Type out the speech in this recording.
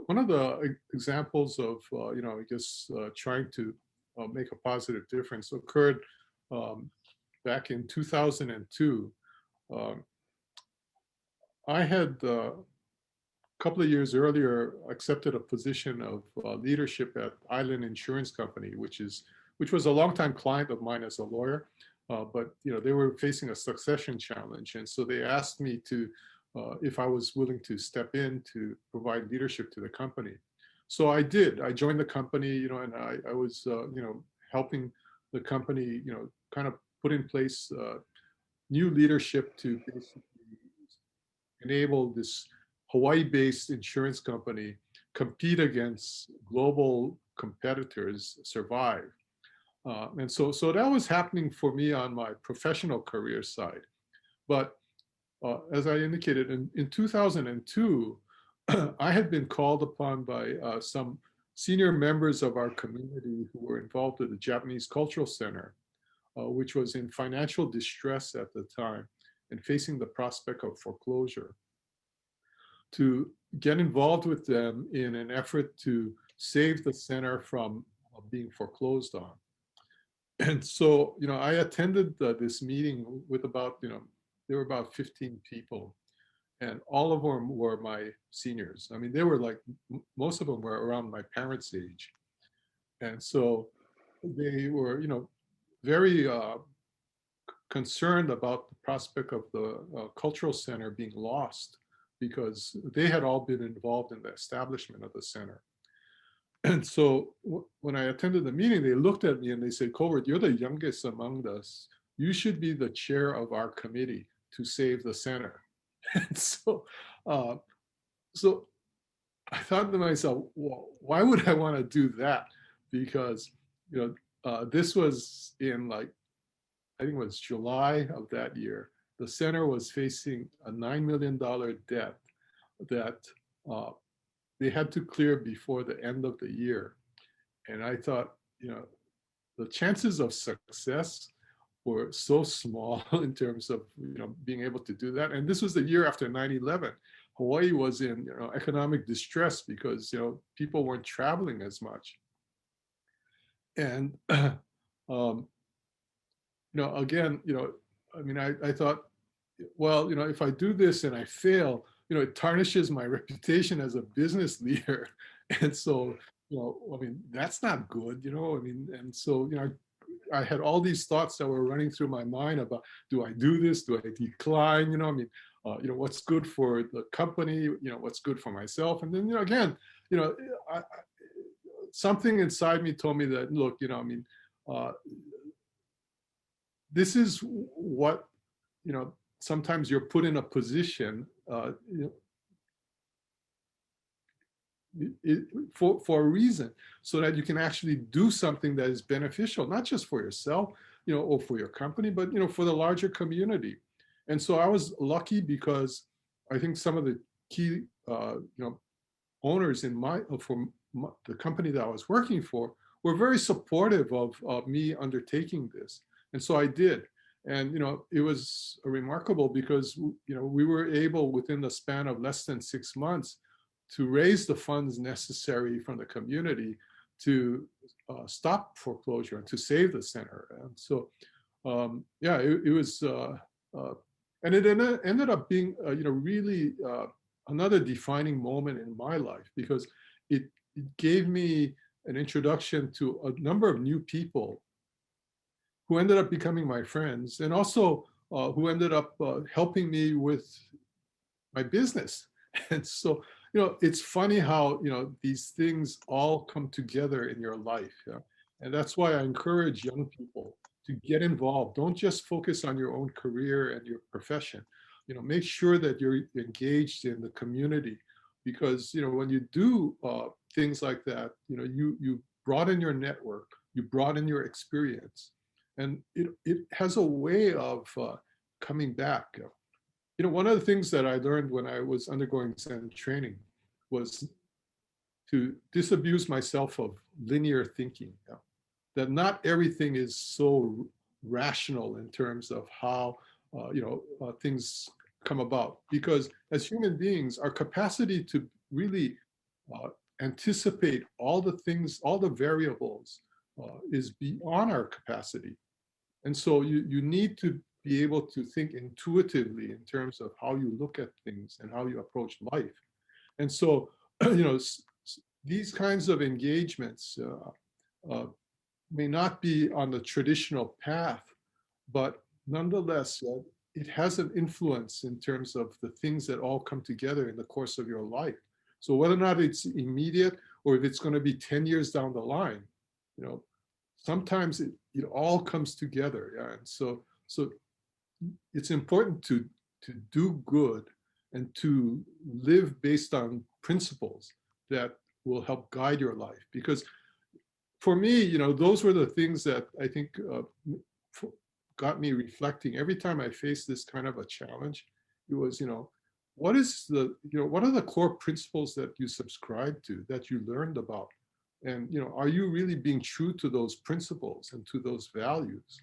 one of the examples of, I guess, trying to make a positive difference occurred um, back in 2002. Um, I had a couple of years earlier accepted a position of leadership at Island Insurance Company, which was a longtime client of mine as a lawyer. But they were facing a succession challenge, and so they asked me to if I was willing to step in to provide leadership to the company. So I did. I joined the company, and I was helping the company, kind of put in place new leadership to basically enable this Hawaii-based insurance company compete against global competitors, survive. And so that was happening for me on my professional career side. But as I indicated, in 2002, I had been called upon by some senior members of our community who were involved with the Japanese Cultural Center, which was in financial distress at the time and facing the prospect of foreclosure, to get involved with them in an effort to save the center from being foreclosed on. And so, I attended this meeting with about, there were about 15 people, and all of them were my seniors. I mean, they were like, most of them were around my parents' age. And so they were, very concerned about the prospect of the cultural center being lost because they had all been involved in the establishment of the center. And so when I attended the meeting, they looked at me and they said, Colbert, you're the youngest among us. You should be the chair of our committee to save the center. And uh, so I thought to myself, well, why would I want to do that? Because, this was in like, I think it was July of that year. The center was facing a $9 million debt that uh, they had to clear before the end of the year. And I thought, the chances of success were so small in terms of, being able to do that. And this was the year after 9/11. Hawaii was in, economic distress because, people weren't traveling as much. And, again, I mean, I thought, well, if I do this and I fail, it tarnishes my reputation as a business leader. And so, I mean, that's not good, I mean, and so, I had all these thoughts that were running through my mind about, do I do this? Do I decline? I mean, what's good for the company? What's good for myself? And then, again, I, something inside me told me that, look, I mean, uh, this is what, sometimes you're put in a position, for a reason, so that you can actually do something that is beneficial, not just for yourself, or for your company, but, for the larger community. And so I was lucky because I think some of the key, owners in the company that I was working for were very supportive of me undertaking this. And so I did. And, it was remarkable because, we were able within the span of less than 6 months to raise the funds necessary from the community to stop foreclosure and to save the center. And so, yeah, it was, and it ended up being, really another defining moment in my life because it gave me an introduction to a number of new people who ended up becoming my friends, and also who ended up helping me with my business. And so, it's funny how, these things all come together in your life. Yeah? And that's why I encourage young people to get involved. Don't just focus on your own career and your profession. Make sure that you're engaged in the community, because, when you do things like that, you broaden your network, you broaden your experience, and it has a way of coming back. One of the things that I learned when I was undergoing Zen training was to disabuse myself of linear thinking. That not everything is so rational in terms of how things come about. Because as human beings, our capacity to really uh, anticipate all the things, all the variables is beyond our capacity. And so you need to be able to think intuitively in terms of how you look at things and how you approach life. And so, these kinds of engagements may not be on the traditional path, but nonetheless, it has an influence in terms of the things that all come together in the course of your life. So whether or not it's immediate or if it's going to be 10 years down the line, you know, sometimes it all comes together. Yeah? And so it's important to do good and to live based on principles that will help guide your life. Because for me, those were the things that I think got me reflecting every time I faced this kind of a challenge. It was, what is what are the core principles that you subscribe to, that you learned about? And, are you really being true to those principles and to those values?